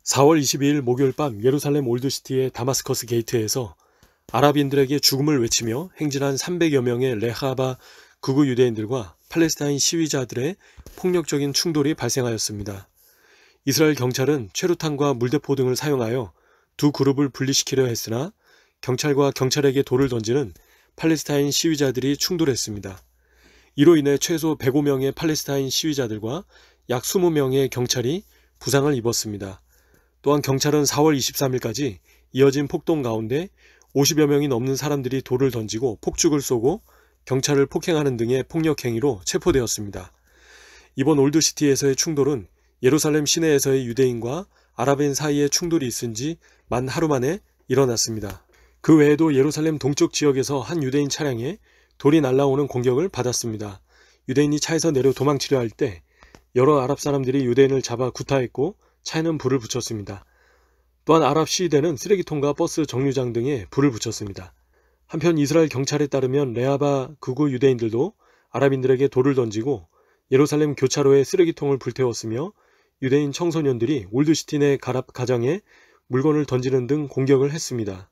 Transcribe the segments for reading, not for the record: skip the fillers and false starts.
4월 22일 목요일 밤 예루살렘 올드시티의 다마스커스 게이트에서 아랍인들에게 죽음을 외치며 행진한 300여 명의 레하바 극우 유대인들과 팔레스타인 시위자들의 폭력적인 충돌이 발생하였습니다. 이스라엘 경찰은 최루탄과 물대포 등을 사용하여 두 그룹을 분리시키려 했으나 경찰과 경찰에게 돌을 던지는 팔레스타인 시위자들이 충돌했습니다. 이로 인해 최소 105명의 팔레스타인 시위자들과 약 20명의 경찰이 부상을 입었습니다. 또한 경찰은 4월 23일까지 이어진 폭동 가운데 50여 명이 넘는 사람들이 돌을 던지고 폭죽을 쏘고 경찰을 폭행하는 등의 폭력 행위로 체포되었습니다. 이번 올드시티에서의 충돌은 예루살렘 시내에서의 유대인과 아랍인 사이에 충돌이 있은 지 만 하루 만에 일어났습니다. 그 외에도 예루살렘 동쪽 지역에서 한 유대인 차량에 돌이 날아오는 공격을 받았습니다. 유대인이 차에서 내려 도망치려 할 때 여러 아랍 사람들이 유대인을 잡아 구타했고 차에는 불을 붙였습니다. 또한 아랍 시위대는 쓰레기통과 버스 정류장 등에 불을 붙였습니다. 한편 이스라엘 경찰에 따르면 레하바 극우 유대인들도 아랍인들에게 돌을 던지고 예루살렘 교차로에 쓰레기통을 불태웠으며 유대인 청소년들이 올드시티 내 가정에 물건을 던지는 등 공격을 했습니다.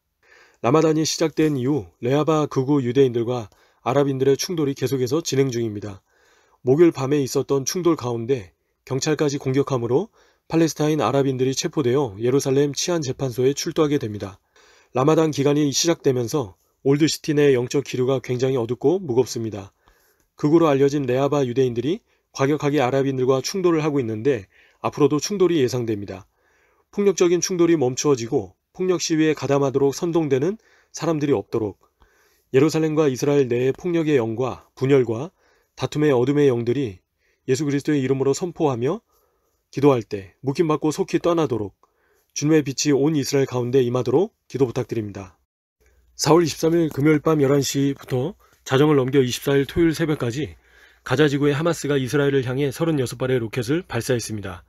라마단이 시작된 이후 레하바 극우 유대인들과 아랍인들의 충돌이 계속해서 진행 중입니다. 목요일 밤에 있었던 충돌 가운데 경찰까지 공격함으로 팔레스타인 아랍인들이 체포되어 예루살렘 치안재판소에 출두하게 됩니다. 라마단 기간이 시작되면서 올드시티 내 영적 기류가 굉장히 어둡고 무겁습니다. 극우로 알려진 레하바 유대인들이 과격하게 아랍인들과 충돌을 하고 있는데 앞으로도 충돌이 예상됩니다. 폭력적인 충돌이 멈추어지고 폭력 시위에 가담하도록 선동되는 사람들이 없도록 예루살렘과 이스라엘 내의 폭력의 영과 분열과 다툼의 어둠의 영들이 예수 그리스도의 이름으로 선포하며 기도할 때 묵힘받고 속히 떠나도록 주님의 빛이 온 이스라엘 가운데 임하도록 기도 부탁드립니다. 4월 23일 금요일 밤 11시부터 자정을 넘겨 24일 토요일 새벽까지 가자 지구의 하마스가 이스라엘을 향해 36발의 로켓을 발사했습니다.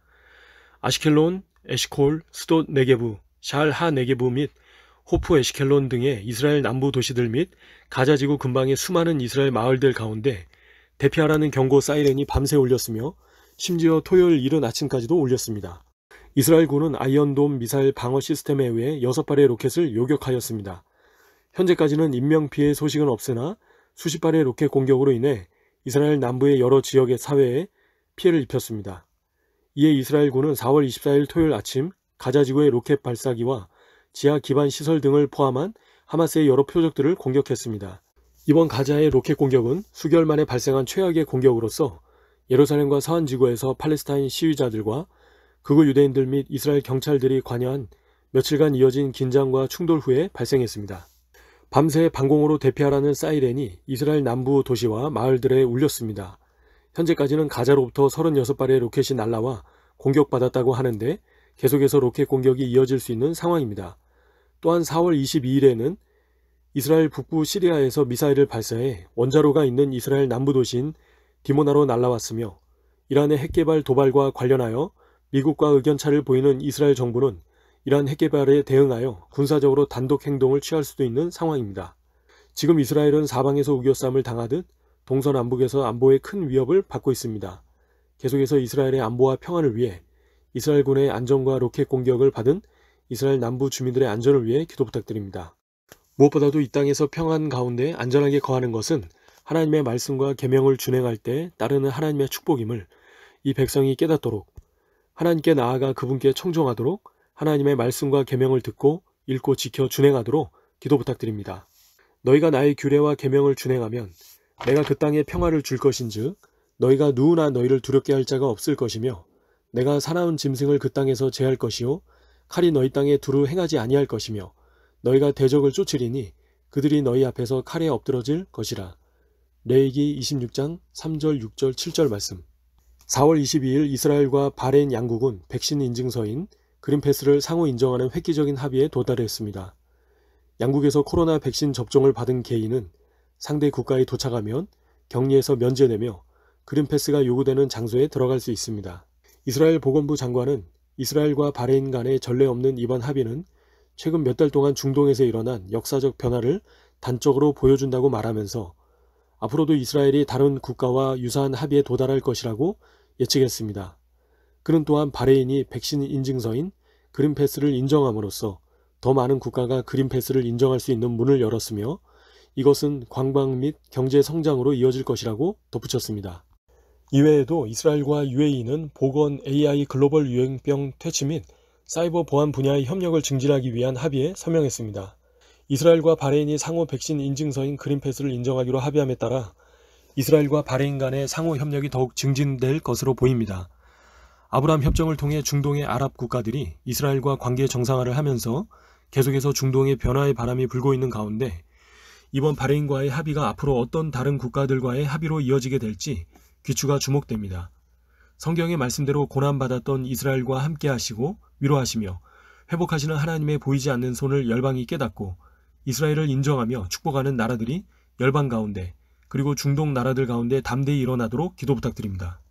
아시켈론, 에시콜, 스돗 네게부, 샬 하 네게부 및 호프 에시켈론 등의 이스라엘 남부 도시들 및 가자 지구 근방의 수많은 이스라엘 마을들 가운데 대피하라는 경고 사이렌이 밤새 울렸으며 심지어 토요일 이른 아침까지도 울렸습니다. 이스라엘군은 아이언돔 미사일 방어 시스템에 의해 6발의 로켓을 요격하였습니다. 현재까지는 인명피해 소식은 없으나 수십 발의 로켓 공격으로 인해 이스라엘 남부의 여러 지역의 사회에 피해를 입혔습니다. 이에 이스라엘군은 4월 24일 토요일 아침 가자지구의 로켓 발사기와 지하 기반 시설 등을 포함한 하마스의 여러 표적들을 공격했습니다. 이번 가자의 로켓 공격은 수개월 만에 발생한 최악의 공격으로서 예루살렘과 서안지구에서 팔레스타인 시위자들과 극우 유대인들 및 이스라엘 경찰들이 관여한 며칠간 이어진 긴장과 충돌 후에 발생했습니다. 밤새 방공호로 대피하라는 사이렌이 이스라엘 남부 도시와 마을들에 울렸습니다. 현재까지는 가자로부터 36발의 로켓이 날라와 공격받았다고 하는데 계속해서 로켓 공격이 이어질 수 있는 상황입니다. 또한 4월 22일에는 이스라엘 북부 시리아에서 미사일을 발사해 원자로가 있는 이스라엘 남부 도시인 디모나로 날아왔으며 이란의 핵개발 도발과 관련하여 미국과 의견차를 보이는 이스라엘 정부는 이란 핵개발에 대응하여 군사적으로 단독 행동을 취할 수도 있는 상황입니다. 지금 이스라엘은 사방에서 우겨쌈을 당하듯 동서남북에서 안보에 큰 위협을 받고 있습니다. 계속해서 이스라엘의 안보와 평안을 위해 이스라엘군의 안전과 로켓 공격을 받은 이스라엘 남부 주민들의 안전을 위해 기도 부탁드립니다. 무엇보다도 이 땅에서 평안 가운데 안전하게 거하는 것은 하나님의 말씀과 계명을 준행할 때 따르는 하나님의 축복임을 이 백성이 깨닫도록 하나님께 나아가 그분께 청종하도록 하나님의 말씀과 계명을 듣고 읽고 지켜 준행하도록 기도 부탁드립니다. 너희가 나의 규례와 계명을 준행하면 내가 그 땅에 평화를 줄 것인즉 너희가 누구나 너희를 두렵게 할 자가 없을 것이며 내가 사나운 짐승을 그 땅에서 제할 것이요 칼이 너희 땅에 두루 행하지 아니할 것이며 너희가 대적을 쫓으리니 그들이 너희 앞에서 칼에 엎드러질 것이라. 레위기 26장 3절 6절 7절 말씀. 4월 22일 이스라엘과 바레인 양국은 백신 인증서인 그린패스를 상호 인정하는 획기적인 합의에 도달했습니다. 양국에서 코로나 백신 접종을 받은 개인은 상대 국가에 도착하면 격리에서 면제되며 그린패스가 요구되는 장소에 들어갈 수 있습니다. 이스라엘 보건부 장관은 이스라엘과 바레인 간의 전례 없는 이번 합의는 최근 몇 달 동안 중동에서 일어난 역사적 변화를 단적으로 보여준다고 말하면서 앞으로도 이스라엘이 다른 국가와 유사한 합의에 도달할 것이라고 예측했습니다. 그는 또한 바레인이 백신 인증서인 그린 패스를 인정함으로써 더 많은 국가가 그린 패스를 인정할 수 있는 문을 열었으며 이것은 관광 및 경제 성장으로 이어질 것이라고 덧붙였습니다. 이외에도 이스라엘과 UAE는 보건 AI 글로벌 유행병 퇴치 및 사이버 보안 분야의 협력을 증진하기 위한 합의에 서명했습니다. 이스라엘과 바레인이 상호 백신 인증서인 그린 패스를 인정하기로 합의함에 따라 이스라엘과 바레인 간의 상호 협력이 더욱 증진될 것으로 보입니다. 아브라함 협정을 통해 중동의 아랍 국가들이 이스라엘과 관계 정상화를 하면서 계속해서 중동의 변화의 바람이 불고 있는 가운데 이번 바레인과의 합의가 앞으로 어떤 다른 국가들과의 합의로 이어지게 될지 귀추가 주목됩니다. 성경의 말씀대로 고난받았던 이스라엘과 함께 하시고 위로하시며 회복하시는 하나님의 보이지 않는 손을 열방이 깨닫고 이스라엘을 인정하며 축복하는 나라들이 열방 가운데 그리고 중동 나라들 가운데 담대히 일어나도록 기도 부탁드립니다.